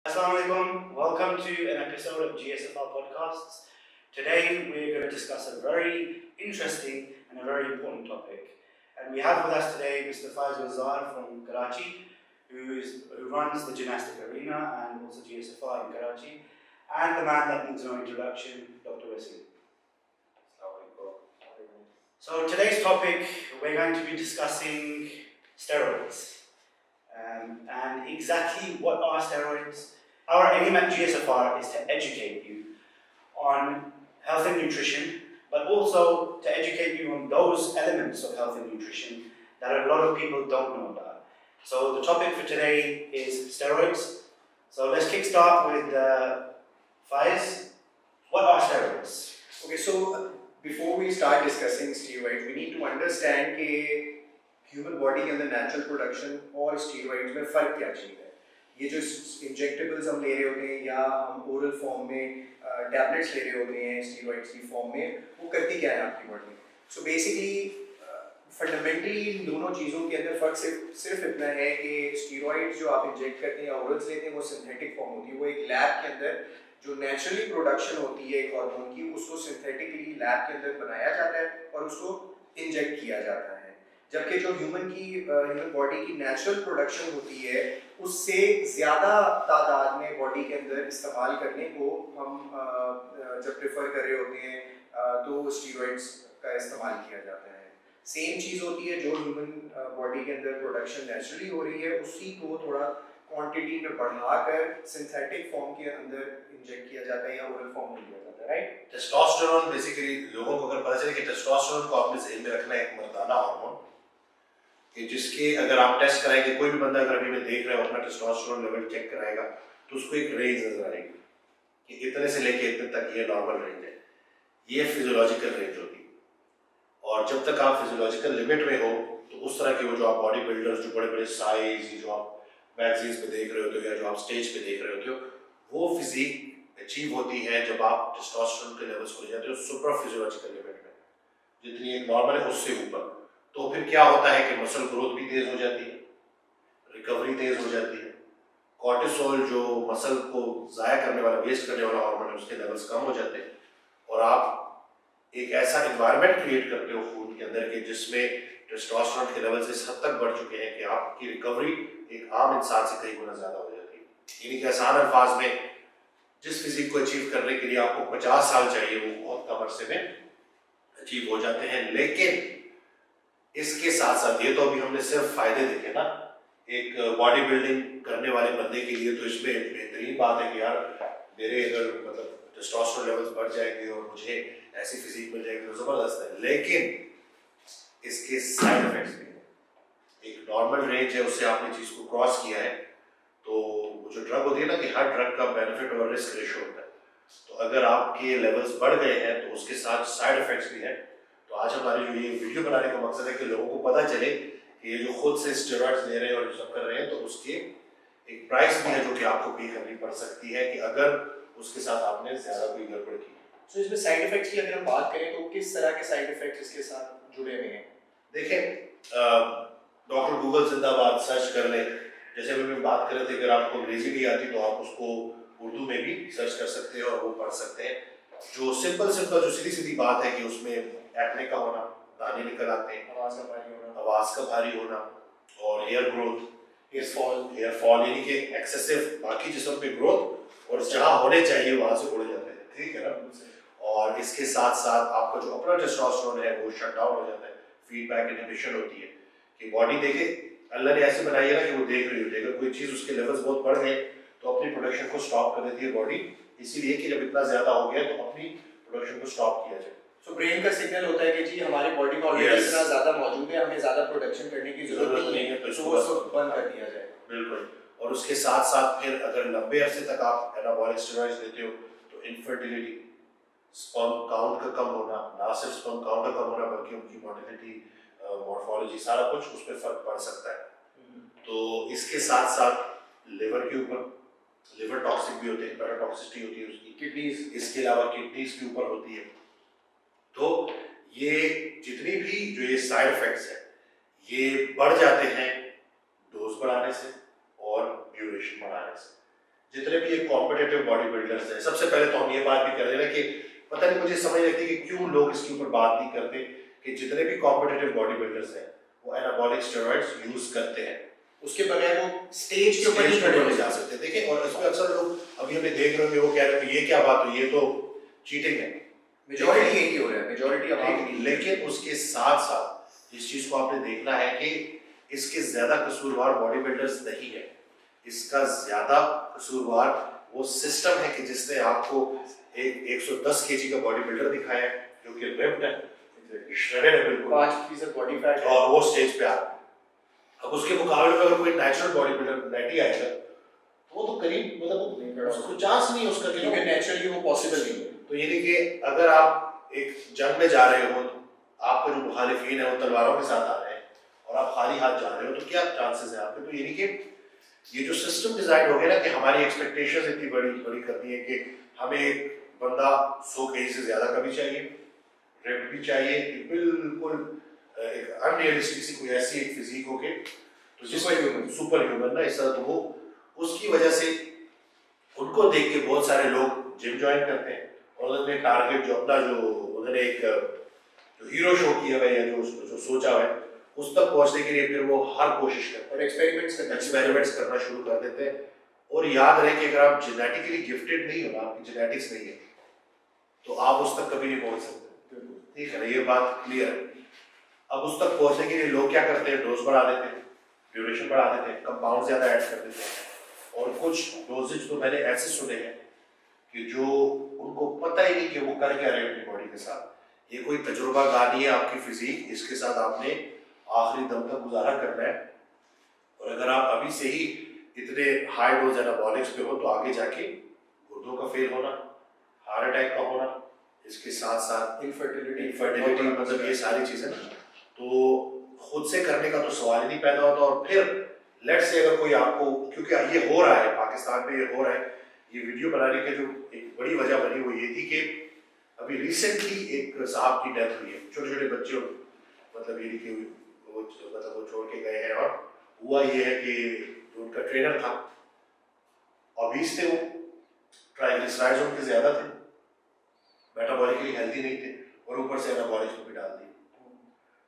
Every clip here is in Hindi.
Assalamualaikum, welcome to an episode of GSFR Podcasts. Today we're going to discuss a very interesting and a very important topic. And we have with us today Mr. Faiz Wazar from Karachi, who runs the gymnastic arena and also GSFR in Karachi, and the man that needs no introduction, Dr. Wasim. So today's topic, we're going to be discussing steroids. And exactly what are steroids? Our aim at GSFR is to educate you on health and nutrition, but also to educate you on those elements of health and nutrition that a lot of people don't know about. So the topic for today is steroids. So let's kickstart with Faiz. What are steroids? Okay, so before we start discussing steroids, we need to understand कि ह्यूमन बॉडी के अंदर नेचुरल प्रोडक्शन और स्टीरॉइड्स में फ़र्क क्या चीज़ है। ये जो इंजेक्टेबल्स हम ले रहे होते हैं या हम ओरल फॉर्म में टैबलेट्स ले रहे होते हैं स्टीरॉइड्स की फॉर्म में, वो करती क्या है आपकी बॉडी में। सो बेसिकली फंडामेंटली इन दोनों चीज़ों के अंदर फ़र्क सिर्फ इतना है कि स्टीरॉइड्स जो आप इंजेक्ट करते हैं या ओरल्स लेते हैं वो सिंथेटिक फॉर्म होती है। वो एक लैब के अंदर जो नेचुरली प्रोडक्शन होती है एक हार्मोन की, उसको सिंथेटिकली लैब के अंदर बनाया जाता है और उसको इंजेक्ट किया जाता है। जबकि जो ह्यूमन बॉडी की नेचुरल प्रोडक्शन होती है उससे ज़्यादा तादाद में बॉडी के अंदर इस्तेमाल करने को हम जब प्रेफर कर रहे होते हैं तो स्टीरॉइड्स का इस्तेमाल किया जाता है। सेम चीज़ होती है जो ह्यूमन बॉडी के अंदर प्रोडक्शन नेचुरली हो रही है, उसी को थोड़ा क्वांटिटी में बढ़ाकर सिंथेटिक फॉर्म के अंदर इंजेक्ट किया जाता है या ओरल फॉर्म में लिया जाता है, राइट। टेस्टोस्टेरोन बेसिकली लोगों को अगर पता चले कि टेस्टोस्टेरोन को आपने ज़हन में रखना है, एक मर्दाना हार्मोन कि जिसके अगर आप टेस्ट कराएंगे, कोई भी बंदा अगर अभी में देख रहे हो अपना टेस्टोस्टेरोन लेवल चेक कराएगा तो उसको एक रेंज नजर आएगी कि इतने से लेके इतने तक ये नॉर्मल रेंज है, ये फिजियोलॉजिकल रेंज होती है। और जब तक आप फिजियोलॉजिकल लिमिट में हो तो उस तरह के वो जो आप बॉडी बिल्डर्स जो बड़े बड़े साइज जो आप मैगजीन्स पे देख रहे होते हो या जो आप स्टेज पे देख रहे होते हो, वो फिजिक अचीव होती है जब आप टेस्टोस्टेरोन के लेवल्स को ले जाते हो सुपर फिजियोलॉजिकल लिमिट में, जितनी एक नॉर्मल है उससे ऊपर। तो फिर क्या होता है कि मसल ग्रोथ भी तेज हो जाती है, रिकवरी तेज हो जाती है, कॉर्टिसोल जो मसल को ज़ाया करने वाला वेस्ट करने वाला हार्मोन है उसके लेवल्स कम हो जाते हैं और आप एक ऐसा एनवायरनमेंट क्रिएट करते हो खून के अंदर के जिसमें टेस्टोस्टेरोन के लेवल्स इस हद तक बढ़ चुके हैं कि आपकी रिकवरी एक आम इंसान से कई गुना ज़्यादा हो जाती है। यानी कि आसान अल्फाज में जिस फिजिक को अचीव करने के लिए आपको 50 साल चाहिए वो बहुत कम अरसे में अचीव हो जाते हैं। लेकिन इसके साथ साथ ये तो अभी हमने सिर्फ फायदे देखे ना एक बॉडी बिल्डिंग करने वाले बंदे के लिए, तो इसमें बेहतरीन बात है कि यार मेरे अगर मतलब टेस्टोस्टेरोन लेवल्स बढ़ जाएंगे और मुझे ऐसी फिजिक मिल जाएगी तो जबरदस्त है। लेकिन इसके साइड इफेक्ट्स भी हैं। एक नॉर्मल रेंज है, उससे आपने चीज को क्रॉस किया है तो वो जो ड्रग होती है ना कि हर ड्रग का बेनिफिट और रिस्क रेशो होता है, तो अगर आपके लेवल्स बढ़ गए हैं तो उसके साथ साइड इफेक्ट्स भी हैं। तो आज हमारी जो ये वीडियो बनाने का मकसद है कि लोगों को पता चले कि ये जो खुद से स्टेरॉइड्स ले रहे हैं और सब कर रहे हैं तो उसके एक प्राइस भी है जो कि आपको पे करनी पड़ सकती है कि अगर उसके साथ आपने ज्यादा कोई गड़बड़ की। सो इसमें साइड इफेक्ट्स की अगर हम बात करें तो किस तरह के साइड इफेक्ट्स इसके साथ जुड़े हुए हैं? देखें, डॉक्टर गूगल जिंदाबाद सर्च कर लें, जैसे अभी हम बात कर रहे थे, अगर आपको अंग्रेजी नहीं आती तो आप उसको उर्दू में भी सर्च कर सकते हैं और वो पढ़ सकते हैं। जो सिंपल जो सीधी सीधी बात है कि उसमें एक्ने का होना, दाने निकल आते हैं, आवाज का भारी होना और हेयर ग्रोथ, हेयर फॉल यानी कि एक्सेसिव बाकी जिस्म पे ग्रोथ और जहाँ होने चाहिए वहां से उड़ जाते हैं, ठीक है ना। और इसके साथ साथ आपका जो अपना टेस्टोस्टेरोन है वो शट डाउन हो जाता है, फीडबैक इनहिबिशन होती है कि बॉडी देखे अल्लाह ने ऐसे बनाई है ना कि वो देख रही होती है, अगर कोई चीज उसके लेवल्स बहुत बढ़ गए तो अपनी प्रोडक्शन को स्टॉप कर देती है बॉडी, इसीलिए कि जब इतना ज्यादा हो गया तो अपनी प्रोडक्शन को स्टॉप किया जाए। सो ब्रेन का सिग्नल होता है कि जी हमारी बॉडी में ऑलरेडी इतना ज्यादा मौजूद है, हमें ज्यादा प्रोडक्शन करने की जरूरत नहीं है, तो उसको बंद कर दिया जाए। बिल्कुल। और उसके साथ साथ फिर अगर लंबे अरसे तक आप एनाबॉलिक स्टेरॉइड्स लेते हो तो इनफर्टिलिटी, स्पर्म काउंट का कम होना, ना सिर्फ स्पर्म काउंट का कम होना बल्कि उनकी मोटिलिटी, मॉर्फोलॉजी सारा कुछ उस पर फर्क पड़ सकता है। तो इसके साथ साथ लिवर के ऊपर, लिवर टॉक्सिक भी होते हैं, पैराटॉक्सिसिटी होती है उसकी, किडनीज, इसके अलावा किडनीज के ऊपर होती है। तो ये जितनी भी जो ये साइड इफेक्ट्स हैं ये बढ़ जाते हैं डोज बढ़ाने से और ड्यूरेशन बढ़ाने से। जितने भी ये कॉम्पिटिटिव बॉडी बिल्डर्स हैं, सबसे पहले तो हम ये बात भी कर रहे हैं कि पता नहीं मुझे समझ लगती कि क्यों लोग इसके ऊपर बात नहीं करते कि जितने भी कॉम्पिटिटिव बॉडी बिल्डर्स हैं वो एनाबॉलिक स्टेरॉइड्स यूज करते हैं, उसके बगैर वो स्टेज के ऊपर नहीं जा सकते। देखिए, और इसमें अक्सर लोग अभी हमें देख रहे होंगे वो कह रहे हैं ये क्या बात हुई, ये तो चीटिंग है। मेजॉरिटी यही हो रहा है, मेजॉरिटी। लेकिन उसके साथ साथ इस चीज को आपने देखना है कि इसके ज्यादा कसूरवार बॉडी बिल्डर्स नहीं है, इसका ज्यादा कसूरवार वो सिस्टम है कि जिसने आपको एक 110 केजी का बॉडी बिल्डर दिखाया है जो कि रिप्ड है, श्रेडेड है बिल्कुल, 5% बॉडी फैट और वो स्टेज पे आ रहा है। अब उसके मुकाबले में अगर कोई नेचुरल बॉडी बिल्डर बैठी आएगा तो वो तो करीब मतलब उसको चांस नहीं है उसका, क्योंकि नेचुरली वो पॉसिबल नहीं है। तो यानी कि अगर आप एक जंग में जा रहे हो तो आपके जो मुखालिफिन है वो तलवारों के साथ आ रहे हैं और आप खाली हाथ जा रहे हो तो क्या चांसेस है आपके। तो यानी कि ये जो सिस्टम डिजाइन हो गया ना कि हमारी एक्सपेक्टेशंस इतनी बड़ी बड़ी करती है कि हमें एक बंदा 100 केजी से ज्यादा का भी चाहिए, रिप्ड भी चाहिए, बिल्कुल एक अनरियलिस्टिक सी कोई ऐसी एक फिजिक हो के तो सुपर ह्यूमन ना इस तरह, तो वो उसकी वजह से उनको देख के बहुत सारे लोग जिम ज्वाइन करते हैं और उन्होंने टारगेट जो अपना जो उन्होंने एक जो हीरो शो किया है या जो सोचा है उस तक पहुंचने के लिए फिर वो हर कोशिश करते हैं, एक्सपेरिमेंट्स करना शुरू कर देते हैं। और याद रहे कि अगर आप जेनेटिकली गिफ्टेड नहीं हो ना, आपकी जेनेटिक्स नहीं है, तो आप उस तक कभी नहीं पहुंच सकते। ठीक है ना, ये बात क्लियर है। अब उस तक पहुंचने के लिए लोग क्या करते हैं, डोज बढ़ा देते हैं, ड्यूरेशन बढ़ा देते हैं, कंपाउंड ज्यादा ऐड कर देते हैं। और कुछ डोजेज तो मैंने ऐसे सुने हैं कि जो उनको पता ही नहीं कि वो कर क्या रहे हैं अपनी बॉडी के साथ। ये कोई तजुर्बा गानी है आपकी फिजिक, इसके साथ आपने आखिरी दम तक गुजारा करना है। और अगर आप अभी से ही इतने हाई डोज एनाबॉलिक्स पे हो तो आगे जाके गुर्दों का फेल होना, हार्ट अटैक का होना, इसके साथ साथ इनफर्टिलिटी मतलब ये सारी चीजें ना, तो खुद से करने का तो सवाल ही नहीं पैदा होता। और फिर लेट से अगर कोई आपको, क्योंकि ये हो रहा है पाकिस्तान में, ये हो रहा है, ये वीडियो बनाने की जो एक बड़ी वजह बनी वो ये थी कि अभी रिसेंटली एक साहब की डेथ हुई है, छोटे छोटे बच्चे, मतलब ये कि वो छोड़ के गए हैं। और हुआ ये है कि जो उनका ट्रेनर था ऑबीस थे, वो ट्राइग्लिसराइड्स उनके ज्यादा थे, मेटाबॉलिकली हेल्दी नहीं थे और ऊपर से एनाबॉलिक्स भी डाल दी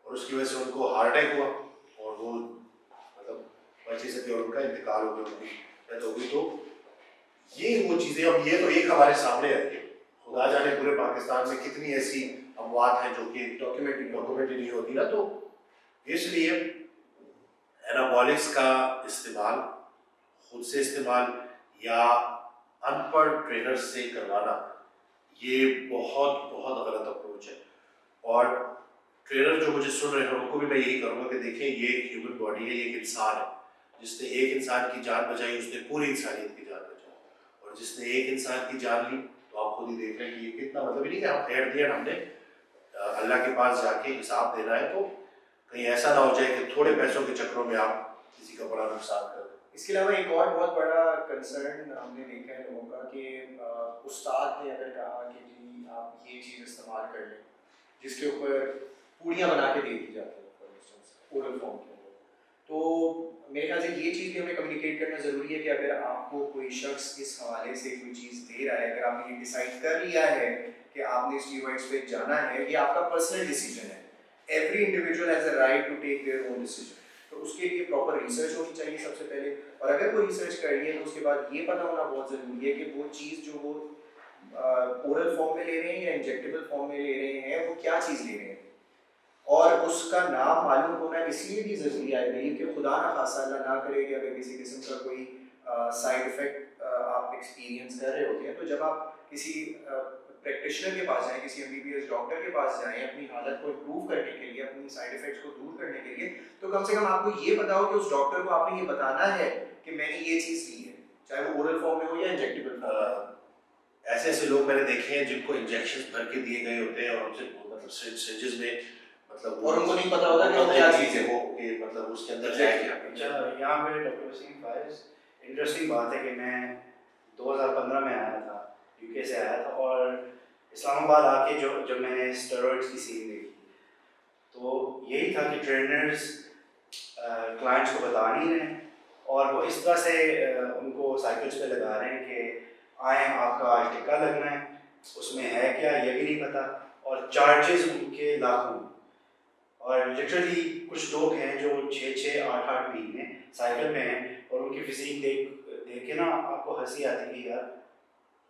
और उसकी वजह से उनको हार्ट अटैक हुआ और वो मतलब बची सके और उनका इंतकाल हो गया, उनकी डेथ हो गई। तो ये वो चीजें, अब ये तो एक हमारे सामने है, खुदा जाने पूरे पाकिस्तान में कितनी ऐसी अमवात हैं जो कि डॉक्यूमेंट नहीं होती ना। तो इसलिए एनाबॉलिक्स का इस्तेमाल खुद से इस्तेमाल या अनपढ़ ट्रेनर से करवाना ये बहुत बहुत गलत अप्रोच है। और ट्रेनर जो मुझे सुन रहे हैं उनको भी मैं यही करूँगा कि देखिए ये एक ह्यूमन बॉडी है, ये एक इंसान है, जिसने एक इंसान की जान बचाई उसने पूरी इंसानियत की जान बचाई, और जिसने एक इंसान की जान ली तो आप खुद ही देख रहे हैं कि ये कितना, मतलब ही नहीं कि हम एट द एंड हमने अल्लाह के पास जाके हिसाब देना है, तो कहीं ऐसा ना हो जाए कि थोड़े पैसों के चक्करों में आप किसी का बड़ा नुकसान कर दें। इसके अलावा एक और बहुत बड़ा कंसर्न हमने देखा है लोगों का कि उस्ताद ने अगर कहा कि जी आप ये चीज़ इस्तेमाल कर लें, जिसके ऊपर पूड़ियाँ बना के दे दी जाती हैं फॉर इंस्टेंस ओरल फॉर्म के अंदर, तो मेरे ख्याल से ये चीज़ भी हमें कम्युनिकेट करना ज़रूरी है कि अगर आपको कोई शख्स इस हवाले से कोई चीज़ दे रहा है, अगर आपने ये डिसाइड कर लिया है कि आपने स्टीरॉइड्स पे जाना है, ये आपका पर्सनल डिसीजन है, every individual has a right to take their own decision, तो उसके लिए प्रॉपर रिसर्च होनी चाहिए सबसे पहले। और अगर कोई रिसर्च कर रही है तो उसके बाद ये पता होना बहुत ज़रूरी है कि वो चीज़ जो वो ओरल फॉर्म में ले रहे हैं या इंजेक्टेबल फॉर्म में ले रहे हैं वो क्या चीज़ ले रहे हैं, और उसका नाम मालूम होना इसलिए भी ज़रूरी है नहीं कि खुदा ना खासा अल्लाह ना करे कि अगर किसी किस्म का कोई साइड इफ़ेक्ट आप एक्सपीरियंस कर रहे होते हैं, तो जब आप किसी प्रैक्टिशनर के पास जाएं, किसी MBBS डॉक्टर के पास जाएं अपनी हालत को इम्प्रूव करने के लिए, अपनी साइड इफ़ेक्ट्स को दूर करने के लिए, तो कम से कम आपको ये पता हो कि उस डॉक्टर को आपने ये बताना है कि मैंने ये चीज़ ली है, चाहे वो ओरल फॉर्म में हो या इंजेक्टेबल फॉर्म में। ऐसे ऐसे लोग मैंने देखे हैं जिनको इंजेक्शन भर के दिए गए होते हैं और उनसे मतलब सिरिंजेस में मतलब और उनको नहीं पता होता कि वो क्या चीज़ है, वो कि मतलब उसके अंदर है क्या। अच्छा, यहाँ पे डॉक्टर वसीम फायज, इंटरेस्टिंग बात है कि मैं 2015 में आया था, UK से आया था, और इस्लामाबाद आके जब मैंने स्टेरॉइड्स की सीन देखी तो यही था कि ट्रेनर्स क्लाइंट्स को बता नहीं रहे और वो इस तरह से उनको साइकिल्स पे लगा रहे हैं कि आए आपका आज टिक्का लगना है, उसमें है क्या ये भी नहीं पता, और चार्जेस उनके लाखों। और लिटरली कुछ लोग हैं जो 6-6, 8-8 महीने साइकिल पे हैं और उनकी फिजिक देख के ना आपको हंसी आती है कि यार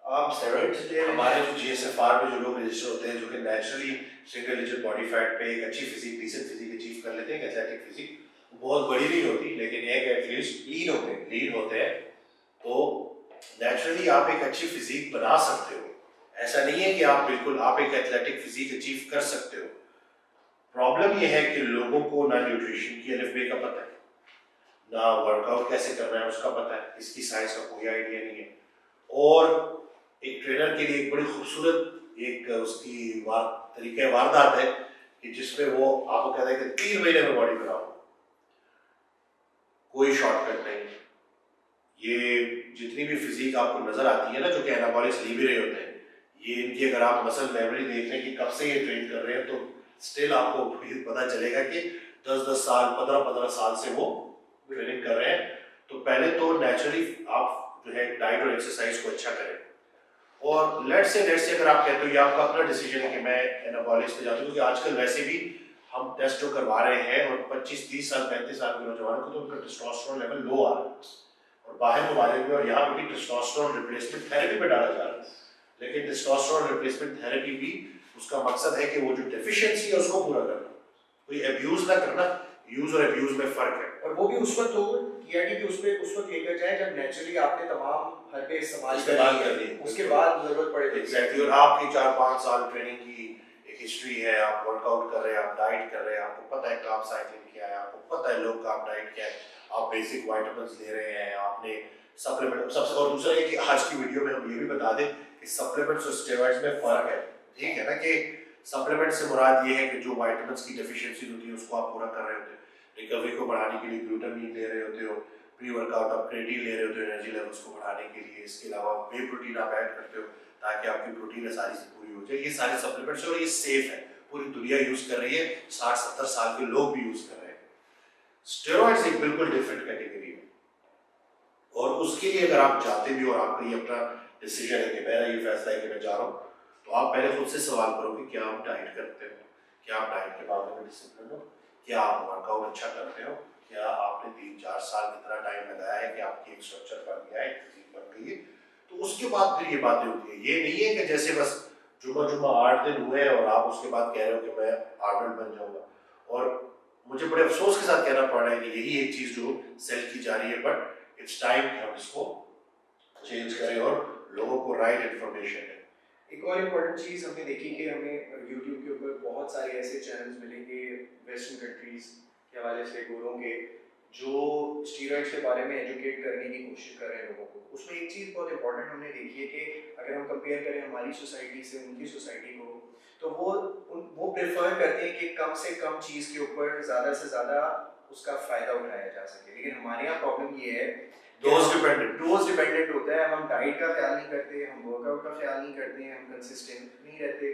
आप स्टेरॉइड्स ले रहे हैं। हमारे जो GSFR में जो लोग रजिस्टर होते हैं जो कि naturally single digit body fat पे एक अच्छी फिजिक, डिसेंट फिजिक अचीव कर लेते हैं, एथलेटिक फिजिक, बहुत बड़ी नहीं होती लेकिन एक एटलीस्ट लीड होते हैं, तो नेचुरली आप एक अच्छी फिजिक बना सकते हो। ऐसा नहीं है कि आप एक एथलेटिक फिजिक अचीव कर सकते हो। प्रॉब्लम ये है कि लोगों को ना न्यूट्रिशन की अलफ बे का पता है, ना वर्कआउट कैसे करना है उसका पता है, इसकी साइंस का कोई आइडिया नहीं है। और एक ट्रेनर के लिए एक बड़ी खूबसूरत एक उसकी तरीके वारदात है कि जिसमें वो आपको कहता है कि 3 महीने में बॉडी बनाओ। कोई शॉर्टकट नहीं। ये जितनी भी फिजिक आपको नजर आती है ना जो कि एनाबॉलिक्स ले भी रहे होते हैं, ये इनकी अगर आप मसल मेमोरी देख लें कि कब से ये ट्रेन कर रहे हैं तो स्टिल आपको पता चलेगा कि 10-10 साल 15-15 साल से वो ट्रेनिंग कर रहे हैं। तो पहले तो नेचुरली आप जो है डाइट और एक्सरसाइज को अच्छा करें। और लेट्स से अगर आप कहते हो ये आपका अपना डिसीजन है कि मैं एनाबॉलिक्स पे जाता हूँ, क्योंकि आजकल वैसे भी हम टेस्ट जो करवा रहे हैं और 25-30 साल 35 साल के नौजवानों को तो उनका टेस्टोस्टेरोन लेवल लो आ रहा है और बाहर ममालिक में और यहाँ पे भी टेस्टोस्टेरोन रिप्लेसमेंट थेरेपी पे डाला जा रहा है। लेकिन टेस्टोस्टेरोन रिप्लेसमेंट थेरेपी भी उसका मकसद है कि वो जो डेफिशिएंसी है उसको पूरा करना, कोई अब्यूज ना करना। यूज और अब्यूज में फर्क है। और वो भी उस वक्त हो टीआरडी भी उस वक्त लेकर जाए जब नेचुरली आपने तमाम हरबे इस्तेमाल कर ली, उसके बाद जरूरत पड़े। एग्जैक्टली। और आपकी 4-5 साल ट्रेनिंग की एक हिस्ट्री है, आप वर्कआउट कर रहे हैं, आप डाइट कर रहे हैं, आपको पता है कार्ब साइक्लिंग क्या है, आपको पता है लो कार्ब डाइट क्या है, आप बेसिक विटामिन्स ले रहे हैं, आपने सप्लीमेंट सबसे। और दूसरा है कि आज की वीडियो में हम ये भी बता दें कि सप्लीमेंट्स और स्टेरॉइड्स में फर्क है। ठीक है ना, कि सप्लीमेंट से मुराद ये है कि जो विटामिन्स की डेफिशिएंसी होती है उसको आप पूरा कर रहे होते हैं, रिकवरी को बढ़ाने के लिए ग्लूटामीन ले रहे होते हो, प्री वर्कआउट आप क्रेटिन ले रहे होते हो एनर्जी लेवल्स को बढ़ाने के लिए, इसके अलावा वे प्रोटीन आप ऐड करते हो ताकि आपकी प्रोटीन सारी से पूरी हो जाए। ये सारे सप्लीमेंट्स और ये सेफ है, पूरी दुनिया यूज कर रही है, 60-70 साल के लोग भी यूज कर रहे हैं। स्टेरॉइड्स एक बिल्कुल डिफरेंट कैटेगरी है और उसके लिए अगर आप जाते भी और आपका ये अपना डिसीजन है कि मेरा ये फैसला है कि मैं जा रहा हूँ, तो आप पहले खुद से सवाल करो कि क्या आप डाइट करते हो, क्या आप डाइट के बारे में डिसिप्लिन हो, क्या आप वर्कआउट अच्छा करते हो, क्या आपने 3-4 साल कितना टाइम लगाया है कि आपकी एक स्ट्रक्चर बन गया है, फिजिक बन गई है। तो उसके बाद फिर ये बातें होती है। ये नहीं है कि जैसे बस जुम्मा 8 दिन हुए और आप उसके बाद कह रहे हो कि मैं आर्नल्ड बन जाऊंगा। और मुझे बड़े अफसोस के साथ कहना पड़ रहा है कि यही एक चीज जो सेल की जा रही है, बट इट्स टाइम कि हम इसको चेंज करें और लोगों को राइट इन्फॉर्मेशन है। एक और इम्पोर्टेंट चीज़ हमने देखी कि हमें यूट्यूब के ऊपर बहुत सारे ऐसे चैनल्स मिलेंगे वेस्टर्न कंट्रीज के हवाले से, गोरों के, जो स्टीरॉइड्स के बारे में एजुकेट करने की कोशिश कर रहे हैं लोगों को। उसमें एक चीज़ बहुत इंपॉर्टेंट हमने देखी है कि अगर हम कंपेयर करें हमारी सोसाइटी से उनकी सोसाइटी को, तो वो प्रेफर करते हैं कि कम से कम चीज़ के ऊपर ज़्यादा से ज़्यादा उसका फ़ायदा उठाया जा सके। लेकिन हमारे यहाँ प्रॉब्लम ये है, डोज डिपेंडेंट होता है। हम डाइट का ख्याल नहीं करते, हम वर्कआउट का ख्याल नहीं करते हैं, हम कंसिस्टेंट नहीं रहते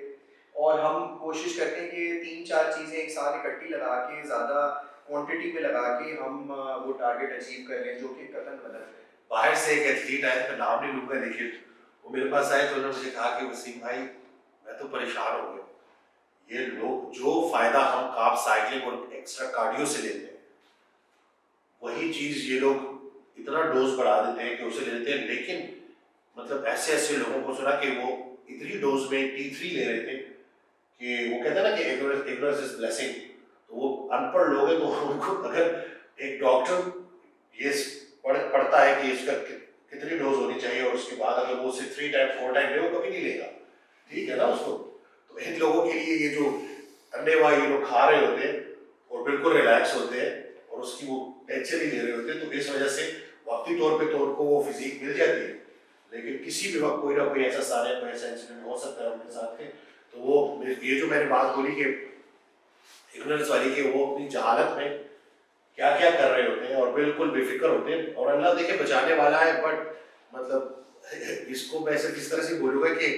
और हम कोशिश करते हैं कि 3-4 चीज़ें एक साथ इकट्ठी लगा के ज़्यादा क्वांटिटी में लगा के हम वो टारगेट अचीव कर लें, जो कि कतई गलत है। बाहर से एक एथलीट आया, मैं नाम नहीं लूंगा, देखिए वो मेरे पास आए तो उन्होंने मुझे कहा कि वसीम भाई मैं तो परेशान हो गया, ये लोग जो फायदा हम कार्ब साइक्लिंग और एक्स्ट्रा कार्डियो से लेते हैं वही चीज ये लोग इतना डोज बढ़ा देते हैं कि उसे ले लेते हैं। लेकिन मतलब ऐसे लोगों को सुना कि वो इतनी डोज में T3 ले रहे थे कि वो कहते हैं ना कि ignorance is blessing। तो वो अनपढ़ लोग हैं, तो उनको अगर एक डॉक्टर ये पढ़ता है कि इसका कितनी डोज होनी चाहिए और उसके बाद अगर वो उसे 3 टाइम 4 टाइम ले, वो कभी नहीं लेगा, ठीक है ना उसको। तो इन लोगों के लिए ये जो अंडेवा ये लोग खा रहे होते हैं और बिल्कुल रिलैक्स होते हैं और उसकी वो टेंशन ही ले रहे होते हैं, तो इस वजह से वक्ती तौर पे तो उनको वो फिजिक मिल जाती है, लेकिन किसी भी वक्त कोई ना कोई ऐसा सारे कोई ऐसा इंसिडेंट हो सकता है उनके साथ के। तो वो ये जो मैंने बात बोली कि इग्नोरेंस वाली, कि वो अपनी जहालत में क्या क्या कर रहे होते हैं और बिल्कुल बेफिक्र होते हैं और अल्लाह देखे बचाने वाला है। बट मतलब इसको मैं सिर्फ इस तरह से बोलूँगा कि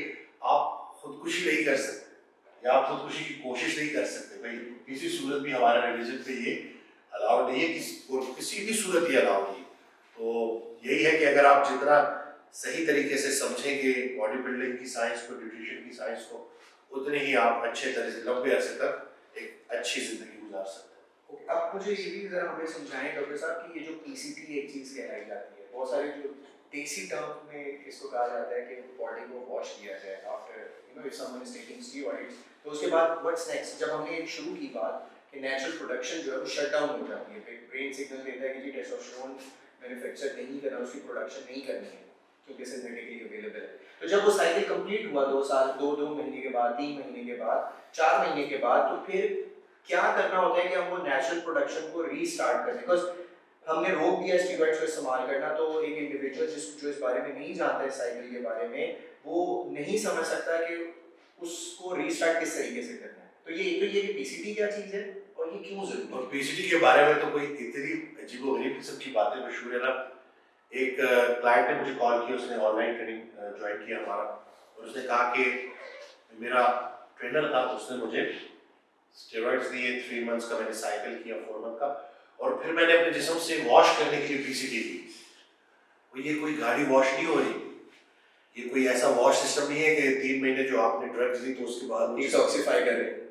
आप खुदकुशी नहीं कर सकते या आप खुदकुशी की कोशिश नहीं कर सकते भाई, किसी सूरत भी हमारा रिलीजन पे ये अलाउ नहीं है, किसी भी सूरत ये अलाउ नहीं है। तो यही है कि अगर आप जितना सही तरीके से समझेंगे बॉडी बिल्डिंग की साइंस को, न्यूट्रिशन की साइंस को, उतने ही आप अच्छे तरह से लंबे अरसे तक एक अच्छी जिंदगी गुजार सकते हैं। अब मुझे ये भी जरा हमें समझाएं डॉक्टर साहब कि ये जो पीसीटी एक चीज़ कहलाई जाती है, बहुत सारे जो देसी टर्म में इसको कहा जाता है कि बॉडी को वॉश किया जाए after if someone is taking steroids, तो उसके बाद व्हाट्स नेक्स्ट? जब हमने एक शुरू की बात कि नेचुरल प्रोडक्शन जो है वो शट डाउन हो जाती है, ब्रेन सिग्नल देता है कि जी टेस्टोस्टेरोन मैन्युफैक्चर नहीं करना, उसकी प्रोडक्शन नहीं करनी है क्योंकि सिंथेटिकली अवेलेबल है। तो जब वो साइकिल कंप्लीट हुआ 2 साल, 2 महीने के बाद, 3 महीने के बाद, 4 महीने के बाद, तो फिर क्या करना होता है कि हम वो नेचुरल प्रोडक्शन को रीस्टार्ट करें? बिकॉज हमने रोक दिया स्टीरॉइड्स को इस्तेमाल करना, तो एक इंडिविजुअल जो इस बारे में नहीं जानता है साइकिल के बारे में, वो नहीं समझ सकता कि उसको रीस्टार्ट किस तरीके से करना है। तो ये पीसीटी क्या चीज़ है और ये क्यों जरूरी है? और पीसीटी के बारे में तो कोई इतनी अजीबोगरीब किस्म की बातें मशहूर है ना। एक क्लाइंट ने मुझे कॉल किया, उसने ऑनलाइन ट्रेनिंग ज्वाइन किया हमारा, और उसने कहा कि मेरा ट्रेनर था, उसने मुझे स्टेरॉइड्स दिए, 3 मंथ्स का मैंने साइकिल किया, 4 मंथ का, और फिर मैंने अपने जिस्म से वॉश करने के लिए पीसीटी दी। ये कोई गाड़ी वॉश नहीं हो रही, ये कोई ऐसा वॉश सिस्टम नहीं है कि 3 महीने जो आपने ड्रग्स ली तो उसके बाद डिटॉक्सिफाई कर रहे हैं।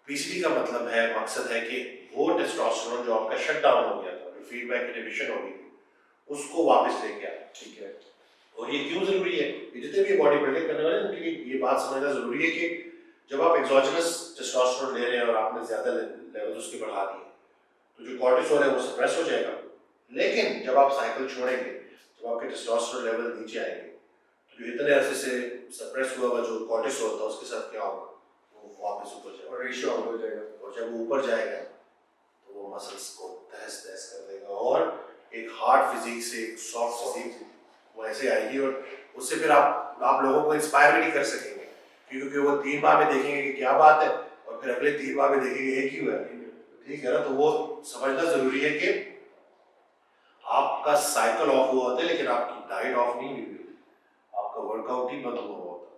पीसीटी का मतलब है, मकसद है कि वो टेस्टोस्टेरोन जो आपका शट डाउन हो गया था, जो फीडबैक इनहिबिशन हो गई थी, उसको वापस लेके आए। ठीक है। और ये क्यों जरूरी है? ये जितने भी बॉडी बिल्डिंग करने वाले हैं उनके लिए ये बात समझना जरूरी है कि जब आप एक्सोजेनस टेस्टोस्टेरोन ले रहे हैं और आपने ज्यादा लेवल उसके बढ़ा दिए, तो जो कॉर्टिसोल है वो सप्रेस हो जाएगा। लेकिन जब आप साइकिल छोड़ेंगे, जब आपके टेस्टोस्टेरोन लेवल नीचे आएंगे, तो जो इतने अरसे से सप्रेस हुआ हुआ जो कॉर्टिसोल था उसके साथ क्या होगा, वो वापस ऊपर जाएगा और रेशियो हो जाएगा, और जब वो ऊपर जाएगा तो वो मसल्स को तहस तहस कर देगा, और एक हार्ड फिजिक से एक सॉफ्ट फिजिक वो ऐसे आएगी, और उससे फिर आप लोगों को इंस्पायर भी नहीं कर सकेंगे, क्योंकि वो 3 माह में देखेंगे कि क्या बात है, और फिर अगले 3 माह में देखेंगे एक ही हुआ है। ठीक है ना? तो वो समझना जरूरी है कि आपका साइकिल ऑफ हुआ होता है, लेकिन आपकी डाइट ऑफ नहीं हुई होती, आपका वर्कआउट ही बंद हुआ होता।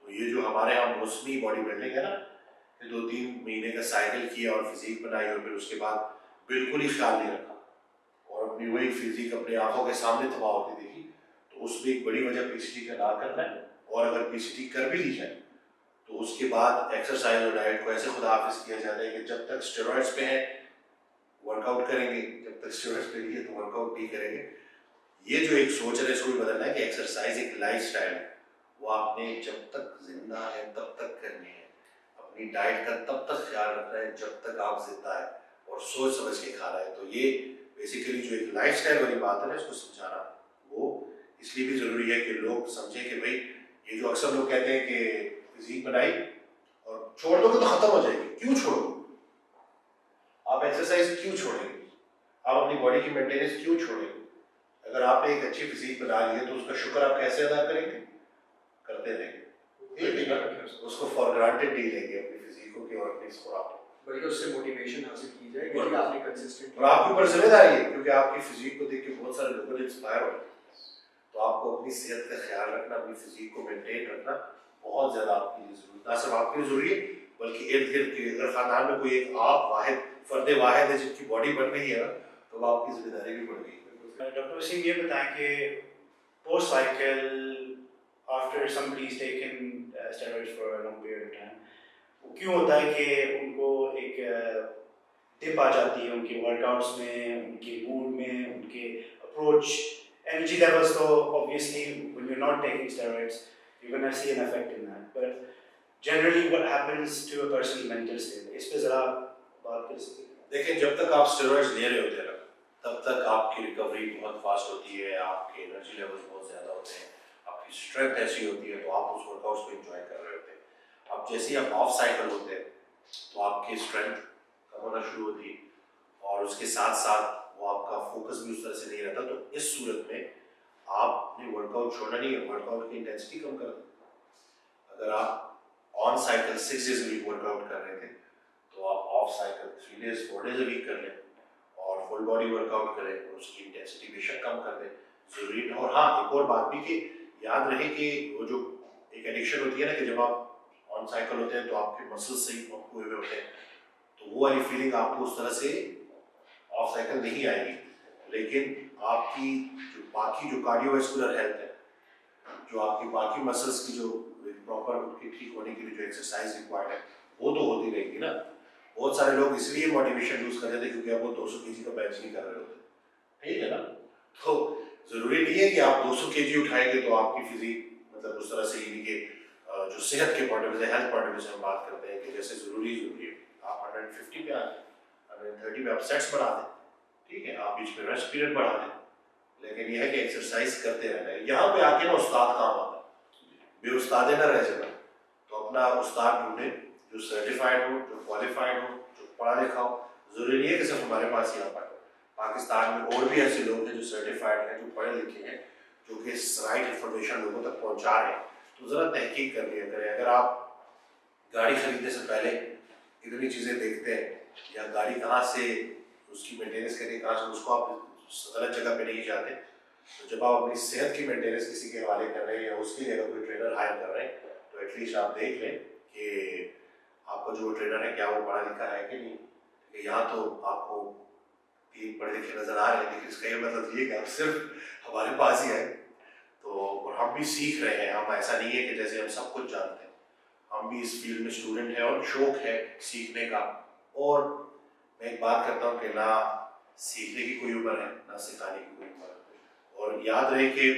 तो ये जो हमारे यहाँ मौसमी बॉडी बिल्डिंग है ना, 2-3 महीने का साइकिल किया और फिजिक बनाई, और फिर उसके बाद बिल्कुल ही ख्याल नहीं रखा और अपनी वही फिजिक अपनी आंखों के सामने तबाह होती देखी, तो उसमें एक बड़ी वजह पीसीटी का ना करना है। और अगर पीसीटी कर भी ली जाए तो उसके बाद एक्सरसाइज और डाइट को ऐसे खुदाफिज किया जाता है कि जब तक स्टेरॉइड्स पे हैं वर्कआउट करेंगे, जब तक स्टेरॉइड्स पे नहीं है तो वर्कआउट नहीं करेंगे। ये जो एक सोच है इसको भी बदलना है कि एक्सरसाइज एक लाइफस्टाइल है, वो आपने जब तक जिंदा है तब तक करनी है। अपनी डाइट का तब तक ख्याल रखना है जब तक आप जिंदा है, और सोच समझ के खाना है। तो ये बेसिकली जो एक लाइफस्टाइल वाली बात है ना, इसको समझाना वो इसलिए भी जरूरी है कि लोग समझें कि भाई ये जो अक्सर लोग कहते हैं कि फिजिक बनाई और छोड़ दोगे तो खत्म हो जाएगी। क्यों छोड़ोगे? आप एक्सरसाइज क्यों छोड़ेंगे? आप अपनी बॉडी की मेंटेनेंस क्यों छोड़ेंगे? अगर आपने एक अच्छी फिजिक बना ली है तो उसका शुक्र आप कैसे अदा करेंगे? करते रहेंगे, उसको फॉर ग्रांटेड नहीं लेंगे अपनी फिजिक को कि और अपनी खुराक, बल्कि उससे मोटिवेशन हासिल की जाए कि आपने कंसिस्टेंट, और आपके ऊपर जिम्मेदारी है, क्योंकि आपकी फिजिक को देख के बहुत सारे लोगों ने इंस्पायर हो। तो आपको अपनी सेहत का ख्याल रखना, अपनी फिजिक को मेंटेन रखना बहुत ज्यादा आपके लिए जरूरी, ना सिर्फ आपके लिए जरूरी है बल्कि इर्द गिर्द के अगर खानदान में कोई एक आप वाहिद फर्द वाहिद है जिनकी बॉडी बन गई है ना, तो आपकी जिम्मेदारी भी बढ़ गई। डॉक्टर वसीम ये बताएं कि post cycle after somebody is taken steroids for a long period of time, वो क्यों होता है कि उनको एक डिप आ जाती है उनके वर्कआउट्स में, उनके मूड में, उनके अप्रोच, एनर्जी लेवल्स। तो obviously when you're not taking steroids you're going to see an effect in that, but generally what happens to a person's mental state, इस पे जरा बात कर सकते हैं? देखिए, जब तक आप स्टेरॉइड्स ले रहे होते हैं तब तक आपकी रिकवरी बहुत फास्ट होती है, आपके एनर्जी लेवल्स बहुत ज़्यादा होते हैं, आपकी स्ट्रेंथ ऐसी होती है, तो आप उस वर्कआउट्स को एंजॉय कर रहे होते हैं। अब जैसे ही आप ऑफ साइकिल होते हैं तो आपकी स्ट्रेंथ कम होना शुरू होती है, और उसके साथ साथ वो आपका फोकस भी उस तरह से नहीं रहता। तो इस सूरत में आपने वर्कआउट छोड़ना नहीं है, वर्कआउट की इंटेंसिटी कम कर दो। अगर आप on cycle 6 days week workout कर रहे थे तो आप off cycle 3 days 4 days week कर लें और फुल बॉडी वर्कआउट करें, और उसकी इंटेंसिटी बेशक कम कर दें, जरूरी है। और हाँ, एक और बात भी कि याद रहे कि वो जो एक एडिक्शन होती है ना कि जब आप ऑन साइकिल होते हैं तो आपके मसल्स सही पंप हुए होते हैं, तो वो वाली फीलिंग आपको उस तरह से ऑफ साइकिल नहीं आएगी। लेकिन आपकी जो कार्डियोवैस्कुलर हेल्थ है, जो आपकी बाकी मसल्स की जो प्रॉपर उनकी ठीक होने के लिए जो एक्सरसाइज रिक्वायर्ड है वो तो होती रहेगी ना। बहुत सारे लोग इसलिए मोटिवेशन यूज कर रहे थे क्योंकि अब वो 200 केजी का बेंच नहीं कर रहे होते, ठीक है ना। तो जरूरी नहीं है कि आप 200 केजी उठाएंगे तो आपकी फिजिक मतलब उस तरह से यानी कि जो सेहत के पॉइंट ऑफ व्यू से, हेल्थ पॉइंट ऑफ व्यू से हम बात करते हैं कि जैसे जरूरी है आप 150 पे आ जाए, 130 पे आप सेट्स बढ़ा दें, ठीक है, आप बीच में रेस्ट पीरियड बढ़ा दें, लेकिन यह है कि एक्सरसाइज करते रहना है। यहाँ पे आके ना उस्ताद काम आता है, बेउस्तादे ना रह जाना। तो अपना उस्ताद ढूंढे जो सर्टिफाइड हो, जो क्वालिफाइड हो, जो पढ़ा लिखा हो। जरूरी नहीं है कि सिर्फ हमारे पास ही आ पाए, पाकिस्तान में और भी ऐसे लोग हैं जो सर्टिफाइड हैं, जो पढ़े लिखे हैं, जो कि राइट इंफॉर्मेशन लोगों तक पहुंचा रहे हैं। तो जरा तहकीक कर लिया करें। अगर आप गाड़ी खरीदने से पहले इतनी चीजें देखते हैं या गाड़ी कहाँ से उसकी मेंटेनेंस करें, कहाँ से उसको आप गलत जगह पे नहीं जाते, तो जब आप अपनी सेहत की मेंटेनेंस किसी के हवाले कर रहे हैं या उसके लिए अगर कोई ट्रेनर हायर कर रहे हैं तो एटलीस्ट आप देख लें कि आपका जो ट्रेनर है क्या वो पढ़ा लिखा है कि नहीं। यहाँ तो आपको पढ़े लिखे नजर आ रहे हैं, लेकिन इसका ये मतलब ये कि आप सिर्फ हमारे पास ही है तो, और हम भी सीख रहे हैं। हम ऐसा नहीं है कि जैसे हम सब कुछ जानते हैं, हम भी इस फील्ड में स्टूडेंट हैं और शौक है सीखने का। और मैं एक बात करता हूँ कि ना सीखने की कोई उम्र है ना सिखाने की कोई उम्र है। और याद रहे कि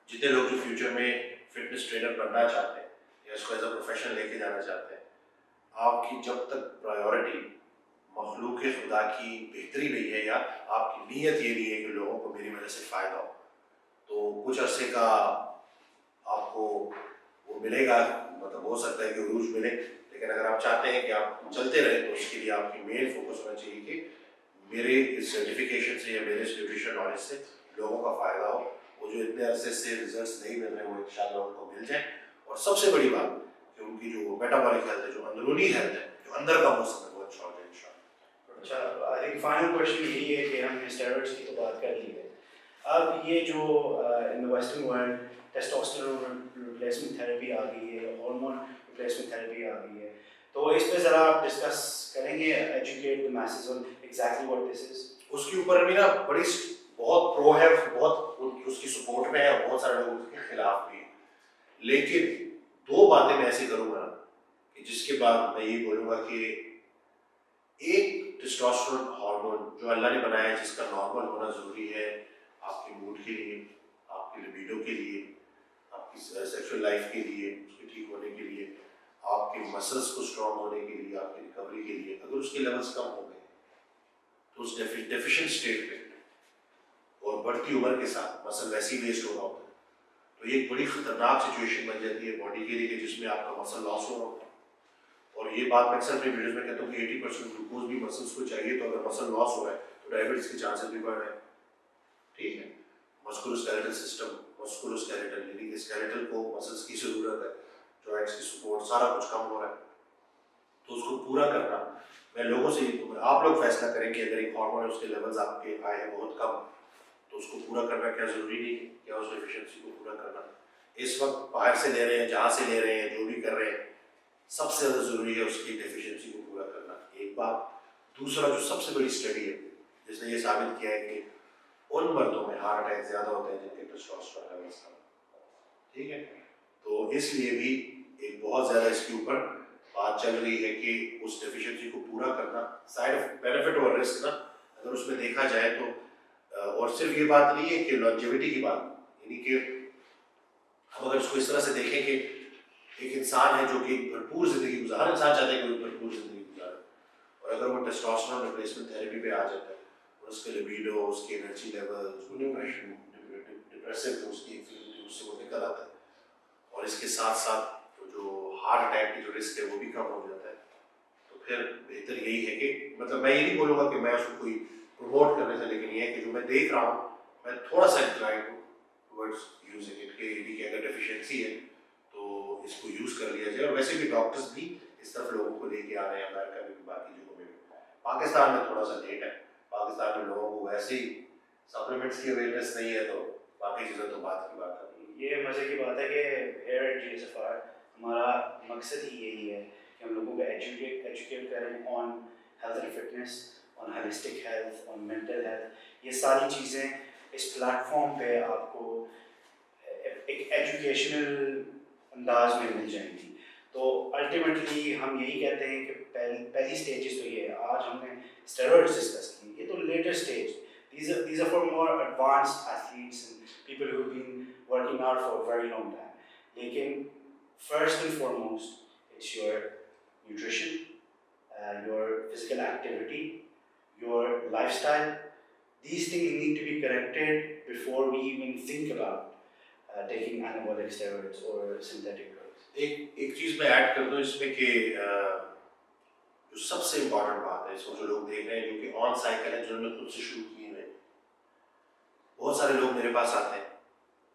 जितने लोग जो फ्यूचर में फिटनेस ट्रेनर बनना चाहते हैं या इसको एज अ प्रोफेशन लेके जाना चाहते हैं, आपकी जब तक प्रायोरिटी मखलूक खुदा की बेहतरी नहीं है या आपकी नीयत ये नहीं है कि लोगों को मेरी वजह से फ़ायदा हो, तो कुछ अरसे का आपको वो मिलेगा, मतलब हो सकता है कि उरूज मिले, लेकिन अगर आप चाहते हैं कि आप चलते रहें तो उसके लिए आपकी मेन फोकस होना चाहिए कि मेरे इस सर्टिफिकेशन से या मेरे इस न्यूट्रिशन नॉलेज से लोगों का फ़ायदा हो। वो जो इतने अरसे से रिजल्ट्स नहीं मिल रहे वो इंशाल्लाह उनको मिल जाए। और सबसे बड़ी बात कि उनकी जो मेटाबॉलिक हेल्थ है, जो अंदरूनी हेल्थ है, जो अंदर का मौसम है, वो अच्छा हो जाए इंशाल्लाह। अच्छा, आई थिंक फाइनल क्वेश्चन यही है कि हमने स्टेरॉइड्स की तो बात कर ली है, अब ये जो in the western world testosterone replacement therapy आ गई है, हार्मोन रिप्लेसमेंट थेरेपी आ गई है, तो इस पे ज़रा आप डिस्कस करेंगे, educate the message on exactly what this is. उसके ऊपर भी ना बहुत प्रो है, बहुत उसकी सपोर्ट में है, बहुत सारे लोग उसके खिलाफ भी है। लेकिन दो बातें मैं ऐसी करूँगा कि जिसके बाद मैं ये बोलूँगा कि एक टेस्टोस्टेरोन हार्मोन जो अल्लाह ने बनाया है, जिसका नॉर्मल होना ज़रूरी है आपके मूड के लिए, आपकी लिबिडो के लिए, आपकी सेक्सुअल लाइफ के लिए, उसके ठीक होने के लिए, आपके मसल्स को स्ट्रॉन्ग होने के लिए, आपकी रिकवरी के लिए, अगर उसके लेवल्स कम हो गए तो उस डेफिशिएंट स्टेट पे और बढ़ती उम्र के साथ मसल वैसे ही वेस्ट हो रहा होता है, तो ये एक बड़ी खतरनाक सिचुएशन बन जाती है बॉडी के लिए कि जिसमें आपका मसल लॉस हो रहा होता है। और ये बात मैं अक्सर अपने वीडियोस में कहता हूँ कि 80% ग्लूकोज भी मसल्स को चाहिए, तो अगर मसल लॉस हो रहा है तो डायबिटीज के चांसेस भी बढ़ रहे हैं, ठीक है। मस्कुलोस्केलेटल सिस्टम, मस्कुलोस्केलेटल यानी कि स्केलेटल को मसल्स की जरूरत है, जॉइंट्स की सपोर्ट, सारा कुछ कम हो रहा है, तो उसको पूरा करना मैं लोगों से, आप लोग फैसला करेंगे अगर एक हार्मोन है उसके लेवल्स आपके आए हैं बहुत कम, तो उसको पूरा करना क्या जरूरी नहीं है, क्या उस डेफिशिएंसी को पूरा करना इस वक्त बाहर से ले रहे हैं, जहाँ से ले रहे हैं, जो भी कर रहे हैं, सबसे ज़्यादा ज़रूरी है उसकी डेफिशिएंसी को पूरा करना, एक बात। दूसरा, जो सबसे बड़ी स्टडी है जिसने ये साबित किया है कि उन मर्दों में हार्ट अटैक ज़्यादा होते हैं जिनके टेस्टोस्टेरोन लेवल्स कम, ठीक है। तो इसलिए भी एक बहुत ज़्यादा इसके ऊपर बात चल रही है कि उस डेफिशिएंसी को पूरा करना, साइड बेनिफिट और रिस्क ना अगर उसमें देखा जाए तो, और सिर्फ ये बात नहीं है कि लॉन्जेविटी की बात, यानी कि हम अगर उसको इस तरह से देखें कि एक इंसान है जो कि भरपूर जिंदगी गुजार, इंसान चाहता है कि वो भरपूर जिंदगी गुजारे, और अगर वो टेस्टोस्टेरोन रिप्लेसमेंट थेरेपी पे आ जाता है और उसके लिबिडो, उसकी एनर्जी लेवल, उसको डिप्रेसिव उसकी उससे वो निकल आता है, और इसके साथ साथ जो हार्ट अटैक की जो रिस्क है वो भी कम हो जाता है, तो फिर बेहतर यही है कि, मतलब मैं ये नहीं बोलूँगा कि मैं उसको कोई प्रमोट करने से, लेकिन ये है कि जो मैं देख रहा हूँ मैं थोड़ा सा इंक्लाइंड हूँ टुवर्ड्स यूजिंग इट, कि अगर डेफिशिएंसी है तो इसको यूज़ कर लिया जाए। और वैसे भी डॉक्टर्स भी इस तरफ लोगों को लेके आ रहे हैं, अमेरिका में भी, बाकी जगहों में भी। पाकिस्तान में थोड़ा सा लेट है, पाकिस्तान में लोगों को वैसे ही सप्लीमेंट्स की अवेयरनेस नहीं है, तो बाकी चीज़ें तो बात की बात है। ये मज़े की बात है कि हेयर एट GSFR हमारा मकसद ही यही है कि हम लोगों को एजुकेट करें on health and fitness, on holistic health, on mental health. ये सारी चीज़ें इस प्लेटफॉर्म पे आपको एक एजुकेशनल अंदाज में मिल जाएंगी। तो अल्टीमेटली हम यही कहते हैं कि पहली स्टेजेस तो ये है। आज हमने स्टेरॉइड्स डिस्कस की, ये तो later stage. These are for more advanced athletes and people who've been working out for a very long time. लेकिन first and foremost, it's your nutrition, your physical activity, your lifestyle. These things need to be corrected before we even think about taking anabolic steroids or synthetic drugs. एक चीज मैं ऐड कर दूं इसमें कि जो सबसे इम्पोर्टेंट बात है इसको जो लोग देख रहे हैं जो कि ऑन साइकिल है जिन्होंने खुद से शुरू किए हैं, बहुत सारे लोग मेरे पास आते हैं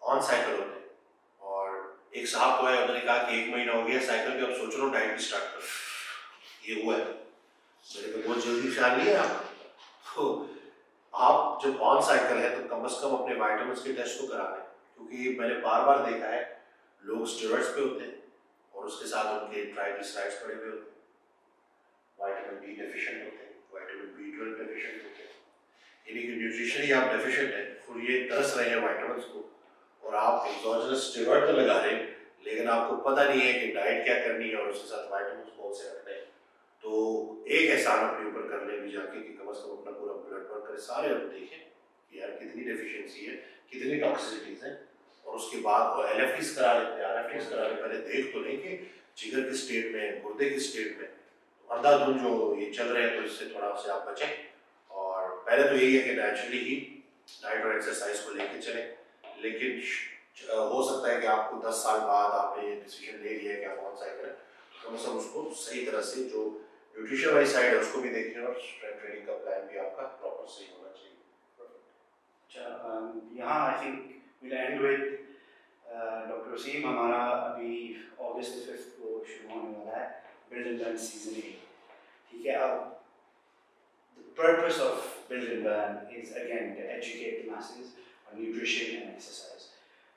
ऑन साइकिल होते हैं और एक साहब को है उन्होंने कहा कि 1 महीना हो गया साइकिल पे, अब सोच रहा हूँ डाइट भी स्टार्ट करो। ये हुआ है मेरे को बहुत जल्दी ख्याल नहीं है आप तो आप जब ऑन साइकिल है तो कम से कम अपने वाइटामिन्स के टेस्ट तो करा लें, क्योंकि मैंने बार बार देखा है लोग स्टेरॉइड्स पे होते हैं और उसके साथ उनके ट्राइग्लिसराइड्स पड़े हुए होते हैं, विटामिन बी डेफिशिएंट होते हैं, विटामिन B12 डेफिशिएंट होते हैं, यानी कि न्यूट्रिशनली आप डेफिशिएंट हैं, फिर ये तरस रहे हैं विटामिन्स को और आप एक्सोजेनस स्टेरॉइड तो लगा रहे हैं लेकिन आपको पता नहीं है कि डाइट क्या करनी है और उसके साथ विटामिन्स कौन से रखने हैं। तो एक एहसान अपने ऊपर कर लें भी जाके कि कम से कम अपना पूरा ब्लड वर्क करें, सारे आप देखें कि यार कितनी डेफिशिएंसी है, कितनी टॉक्सिसिटीज हैं और उसके बाद LFTs करा लेते हैं, RFTs करा लेते, पहले देख तो लें कि जिगर की स्टेट में, गुर्दे की स्टेट में। अंधाधुंध जो ये चल रहे हैं तो इससे थोड़ा से आप बचें और पहले तो यही है कि नेचुरली ही डाइट और एक्सरसाइज को लेके चलें, लेकिन हो सकता है कि आपको 10 साल बाद आपने ये डिसीजन ले लिया है कि आप ऑन साइकिल है, कम से कम उसको सही तरह से जो न्यूट्रिशन वाली साइड है उसको भी देखिए और स्ट्रेंथ ट्रेनिंग का प्लान भी आपका प्रॉपर सही होना चाहिए। अच्छा, यहाँ I think will end with doctor Waseem. हमारा अभी अगस्त 5 को शुरू होने वाला है बिल्ड एंड बर्न सीजन 8, ठीक है। अब the purpose of build and burn is again to educate the masses on nutrition and exercise.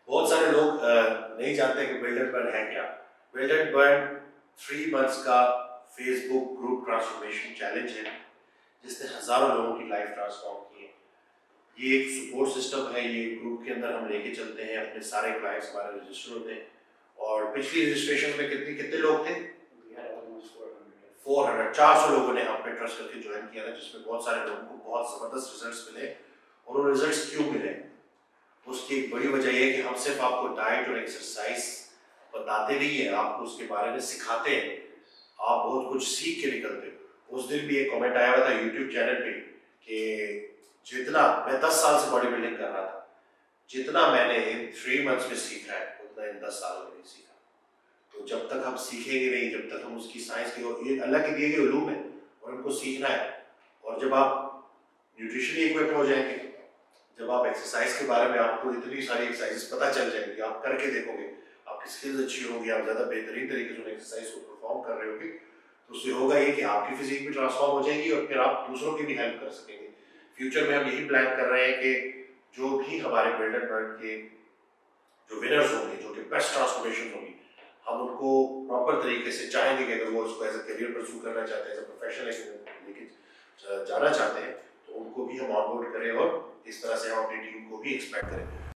बहुत सारे लोग नहीं जानते कि बिल्ड एंड बर्न है क्या। बिल्ड एंड बर्न 3 मंथ्स का फेसबुक ग्रुप ट्रांसफॉर्मेशन चैलेंज है जिसने हजारों लोगों की लाइफ ट्रांसफॉर्म की है। ये एक सपोर्ट सिस्टम है, ये ग्रुप के अंदर हम लेके चलते हैं, अपने सारे क्लाइंट्स हमारे रजिस्टर होते हैं और पिछली रजिस्ट्रेशन में कितने लोग थे? 400 लोगों ने हम पे ट्रस्ट करके ज्वाइन किया था, जिसमें बहुत सारे लोगों को बहुत जबरदस्त रिजल्ट्स मिले। और वो रिजल्ट्स क्यों मिले? उसकी एक बड़ी वजह यह है कि हम सिर्फ आपको डाइट और एक्सरसाइज बताते नहीं है, आपको उसके बारे में सिखाते हैं, आप बहुत कुछ सीख के निकलते हो। उस दिन भी एक कमेंट आया हुआ था यूट्यूब चैनल पे कि जितना मैं 10 साल से बॉडी बिल्डिंग कर रहा था, जितना मैंने इन 3 मंथ्स में सीखा है उतना इन 10 सालों में नहीं सीखा। तो जब तक हम सीखेंगे नहीं, जब तक हम उसकी साइंस की और ये अल्लाह के दिए गए उलूम है और उनको सीखना है। और जब आप न्यूट्रिशनली इक्विप्ड हो जाएंगे, जब आप एक्सरसाइज के बारे में आपको इतनी सारी एक्सरसाइज पता चल जाएंगी, आप करके देखोगे, आपकी स्किल्स अच्छी होंगी, आप ज़्यादा बेहतरीन तरीके से एक्सरसाइज को परफॉर्म कर रहे होगे, तो उससे होगा ये कि आपकी फिजिक भी ट्रांसफॉर्म हो जाएगी और फिर आप दूसरों की भी हेल्प कर सकेंगे। फ्यूचर में हम यही प्लान कर रहे हैं कि जो भी हमारे बिल्ड एंड बर्न के जो विनर्स होंगे, जो कि बेस्ट ट्रांसफॉर्मेशन होंगी, हम उनको प्रॉपर तरीके से चाहेंगे कि अगर वो उसको एज ए करियर परस्यू करना चाहते हैं, एज ए प्रोफेशनल लेके जाना चाहते हैं, तो उनको भी हम ऑनबोर्ड करें और इस तरह से हम अपनी टीम को भी एक्सपेक्ट करें।